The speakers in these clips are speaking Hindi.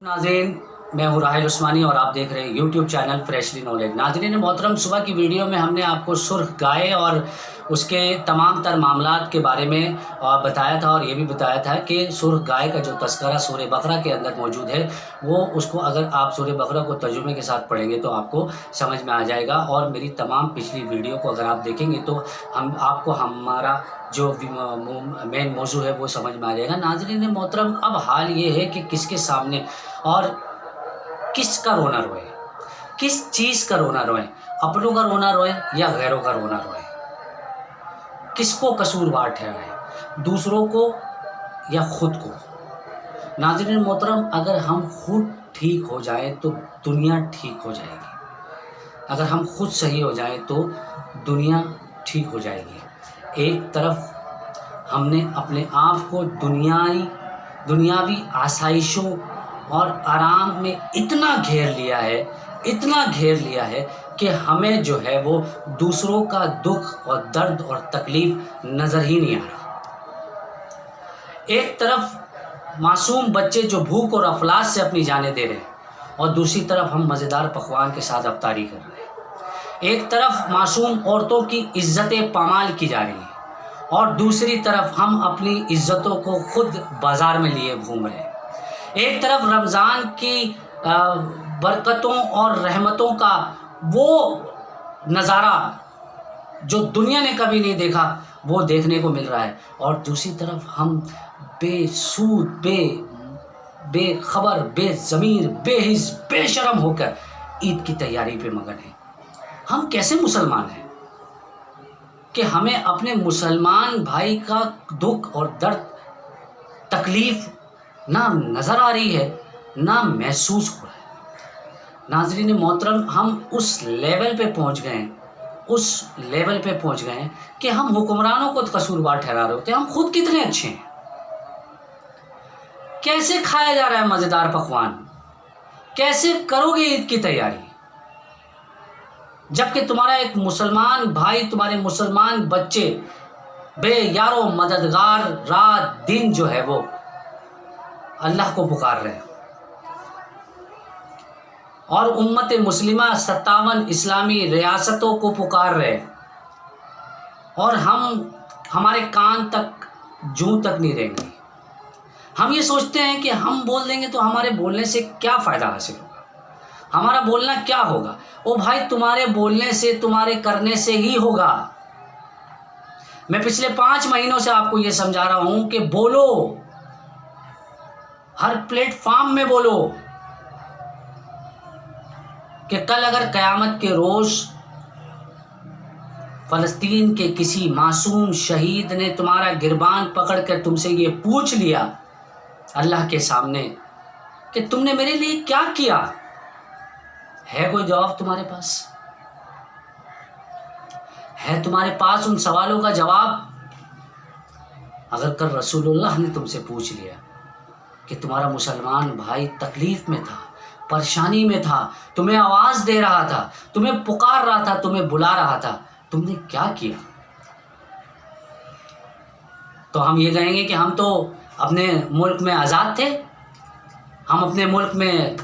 नाज़रीन, मैं हूँ राहिल उस्मानी और आप देख रहे हैं यूट्यूब चैनल फ्रेशली नॉलेज। नाज़रीन मोहतरम, सुबह की वीडियो में हमने आपको सुर्ख गाय और उसके तमाम तर मामलात के बारे में बताया था और ये भी बताया था कि सुर्ख गाय का जो तस्करा सूरह बकरा के अंदर मौजूद है, वो उसको अगर आप सूरह बकरा को तर्जुमे के साथ पढ़ेंगे तो आपको समझ में आ जाएगा। और मेरी तमाम पिछली वीडियो को अगर आप देखेंगे तो आपको हमारा जो मेन मौजू है वो समझ में आ जाएगा। नाज़रीन मोहतरम, अब हाल ये है कि किसके सामने और किसका रोना रोए, किस चीज़ का रोना रोए, अपनों का रोना रोए या गैरों का रोना रोए, किसको कसूरवार ठहराए, दूसरों को या खुद को। नाज़रीन मोहतरम, अगर हम खुद ठीक हो जाएं तो दुनिया ठीक हो जाएगी, अगर हम खुद सही हो जाएं तो दुनिया ठीक हो जाएगी। एक तरफ हमने अपने आप को दुनियावी आसाइशों और आराम में इतना घेर लिया है कि हमें जो है वो दूसरों का दुख और दर्द और तकलीफ़ नज़र ही नहीं आ रहा। एक तरफ मासूम बच्चे जो भूख और अफलास से अपनी जानें दे रहे हैं और दूसरी तरफ हम मज़ेदार पकवान के साथ अफ्तारी कर रहे हैं। एक तरफ मासूम औरतों की इज़्ज़तें पामाल की जा रही हैं और दूसरी तरफ हम अपनी इज़्ज़तों को खुद बाज़ार में लिए घूम रहे हैं। एक तरफ रमज़ान की बरकतों और रहमतों का वो नज़ारा जो दुनिया ने कभी नहीं देखा वो देखने को मिल रहा है, और दूसरी तरफ हम बेसूद बेखबर बेज़मीर बेहिस बेशरम होकर ईद की तैयारी पे मगन हैं। हम कैसे मुसलमान हैं कि हमें अपने मुसलमान भाई का दुख और दर्द तकलीफ़ ना नज़र आ रही है ना महसूस हो रहा है। नाज़रीन मोहतरम, हम उस लेवल पे पहुंच गए हैं कि हम हुक्मरानों को कसूरवार ठहरा रहे होते हैं। हम खुद कितने अच्छे हैं। कैसे खाया जा रहा है मज़ेदार पकवान, कैसे करोगे ईद की तैयारी, जबकि तुम्हारा एक मुसलमान भाई, तुम्हारे मुसलमान बच्चे बेयारो मददगार रात दिन जो है वो अल्लाह को पुकार रहे हैं और उम्मत मुस्लिमा 57 इस्लामी रियासतों को पुकार रहे हैं, और हमारे कान तक जूं तक नहीं रहेंगे। हम ये सोचते हैं कि हम बोल देंगे तो हमारे बोलने से क्या फ़ायदा हासिल होगा, हमारा बोलना क्या होगा। ओ भाई, तुम्हारे बोलने से तुम्हारे करने से ही होगा। मैं पिछले 5 महीनों से आपको ये समझा रहा हूं कि बोलो, हर प्लेटफॉर्म में बोलो कि कल अगर क़यामत के रोज़ फ़लस्तीन के किसी मासूम शहीद ने तुम्हारा गिरबान पकड़कर तुमसे ये पूछ लिया अल्लाह के सामने कि तुमने मेरे लिए क्या किया, है कोई जवाब तुम्हारे पास? है तुम्हारे पास उन सवालों का जवाब? अगर कल रसूलुल्लाह ने तुमसे पूछ लिया कि तुम्हारा मुसलमान भाई तकलीफ़ में था, परेशानी में था, तुम्हें आवाज़ दे रहा था, तुम्हें पुकार रहा था, तुम्हें बुला रहा था, तुमने क्या किया, तो हम ये कहेंगे कि हम तो अपने मुल्क में आज़ाद थे, हम अपने मुल्क में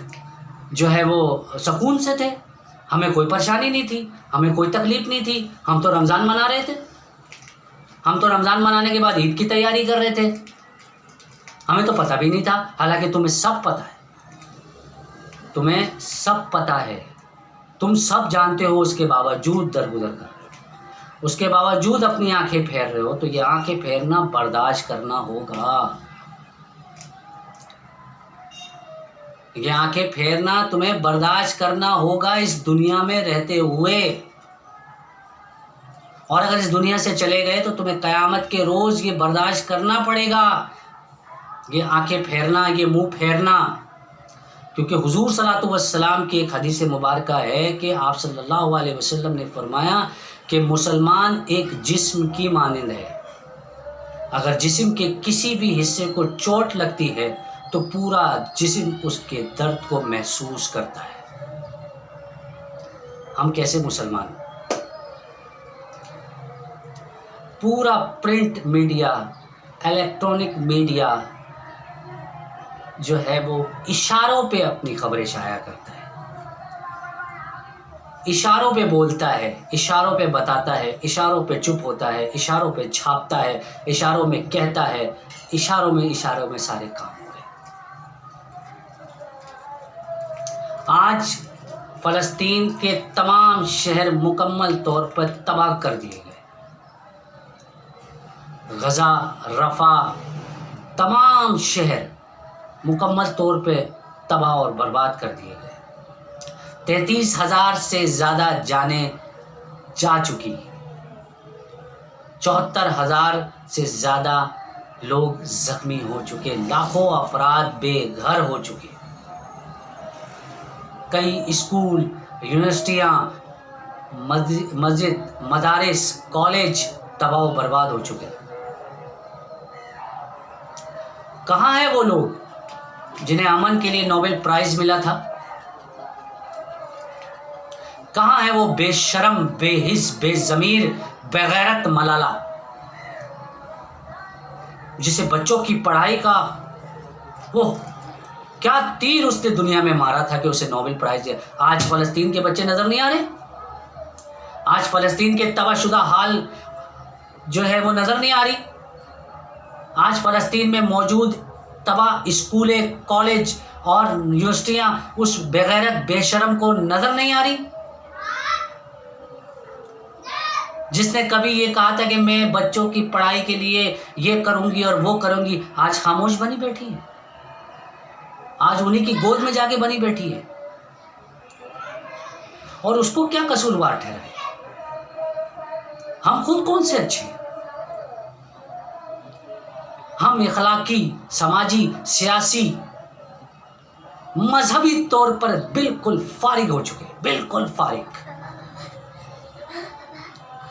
जो है वो सुकून से थे, हमें कोई परेशानी नहीं थी, हमें कोई तकलीफ़ नहीं थी, हम तो रमज़ान मना रहे थे, हम तो रमज़ान मनाने के बाद ईद की तैयारी कर रहे थे, हमें तो पता भी नहीं था। हालांकि तुम्हें सब पता है, तुम्हें सब पता है, तुम सब जानते हो, उसके बावजूद दरगुजर कर रहे हो, उसके बावजूद अपनी आंखें फेर रहे हो, तो ये आंखें फेरना बर्दाश्त करना होगा। ये आंखें फेरना तुम्हें बर्दाश्त करना होगा इस दुनिया में रहते हुए, और अगर इस दुनिया से चले गए तो तुम्हें क़यामत के रोज़ ये बर्दाश्त करना पड़ेगा, ये आंखें फेरना, ये मुंह फेरना। क्योंकि हुजूर सल्लल्लाहु अलैहि वसल्लम की एक हदीस मुबारक है कि आप सल्लल्लाहु अलैहि वसल्लम ने फरमाया कि मुसलमान एक जिस्म की मानंद है, अगर जिस्म के किसी भी हिस्से को चोट लगती है तो पूरा जिस्म उसके दर्द को महसूस करता है। हम कैसे मुसलमान? पूरा प्रिंट मीडिया, इलेक्ट्रॉनिक मीडिया, जो है वो इशारों पे अपनी खबरें शाया करता है, इशारों पे बोलता है, इशारों पे बताता है, इशारों पे चुप होता है, इशारों पे छापता है, इशारों में कहता है, इशारों में सारे काम हो गए। आज फ़लस्तीन के तमाम शहर मुकम्मल तौर पर तबाह कर दिए गए। गज़ा, रफ़ा, तमाम शहर मुकम्मल तौर पे तबाह और बर्बाद कर दिए गए। 33,000 से ज़्यादा जानें जा चुकी, 74,000 से ज़्यादा लोग ज़ख्मी हो चुके, लाखों अफराद बेघर हो चुके। कई स्कूल, यूनिवर्सिटियाँ, मस्जिद, मदारिस, कॉलेज तबाह बर्बाद हो चुके। कहाँ है वो लोग जिन्हें अमन के लिए नोबेल प्राइज़ मिला था? कहाँ है वो बेशर्म, बेहिस, बेज़मीर, बेगैरत मलाला जिसे बच्चों की पढ़ाई का वो क्या तीर उसने दुनिया में मारा था कि उसे नोबेल प्राइज़ दिया? आज फ़लस्तीन के बच्चे नज़र नहीं आ रहे? आज फ़लस्तीन के तबाहशुदा हाल जो है वो नज़र नहीं आ रही? आज फ़लस्तीन में मौजूद तबाह स्कूलें, कॉलेज और यूनिवर्सिटियाँ उस बेगैरत, बेशर्म को नज़र नहीं आ रही जिसने कभी ये कहा था कि मैं बच्चों की पढ़ाई के लिए ये करूँगी और वो करूँगी? आज खामोश बनी बैठी है, आज उन्हीं की गोद में जाके बनी बैठी है। और उसको क्या कसूरवार ठहराए? हम खुद कौन से अच्छे हैं? हम इखलाकी, समाजी, सियासी, मजहबी तौर पर बिल्कुल फारिग हो चुके, बिल्कुल फारिग।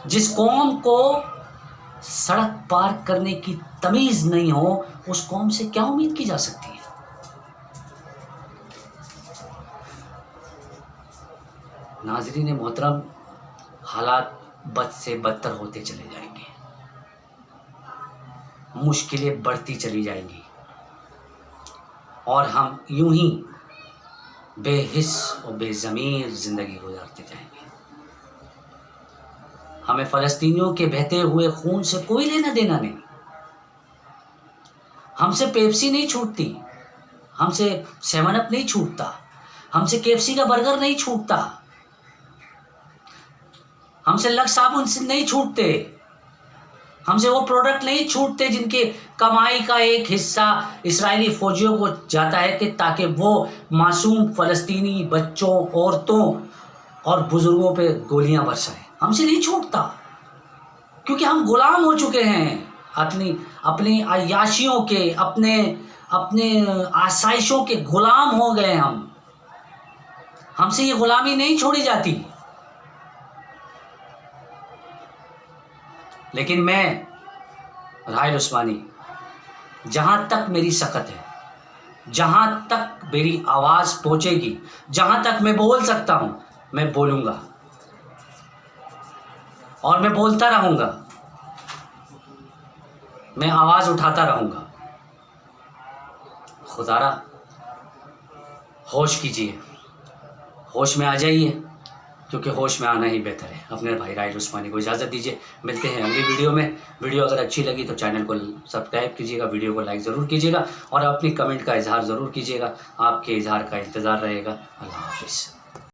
जिस कौम को सड़क पार करने की तमीज़ नहीं हो, उस कौम से क्या उम्मीद की जा सकती है? नाज़रीन मोहतरम, हालात बद से बदतर होते चले जाएंगे, मुश्किलें बढ़ती चली जाएंगी और हम यूं ही बेहिस और बेज़मीर ज़िंदगी गुजारते जाएंगे। हमें फ़लस्तीनियों के बहते हुए खून से कोई लेना देना नहीं। हमसे पेप्सी नहीं छूटती, हमसे 7 अप नहीं छूटता, हमसे KFC का बर्गर नहीं छूटता, हमसे लक्स साबुन से नहीं छूटते, हमसे वो प्रोडक्ट नहीं छूटते जिनके कमाई का एक हिस्सा इस्राएली फौजियों को जाता है कि ताकि वो मासूम फ़लस्तीनी बच्चों, औरतों और बुज़ुर्गों पे गोलियां बरसाएं। हमसे नहीं छूटता, क्योंकि हम गुलाम हो चुके हैं अपनी अय्याशियों के, अपने आसाइशों के गुलाम हो गए हम। हमसे ये गुलामी नहीं छोड़ी जाती। लेकिन मैं राहिल उस्मानी, जहाँ तक मेरी सकत है, जहाँ तक मेरी आवाज़ पहुँचेगी, जहाँ तक मैं बोल सकता हूँ, मैं बोलूँगा और मैं बोलता रहूँगा, मैं आवाज़ उठाता रहूँगा। खुदारा होश कीजिए, होश में आ जाइए, क्योंकि होश में आना ही बेहतर है। अपने भाई राहिल उस्मानी को इजाज़त दीजिए, मिलते हैं अगली वीडियो में। वीडियो अगर अच्छी लगी तो चैनल को सब्सक्राइब कीजिएगा, वीडियो को लाइक ज़रूर कीजिएगा और अपनी कमेंट का इजहार ज़रूर कीजिएगा। आपके इजहार का इंतज़ार रहेगा। अल्लाह हाफ़िज़।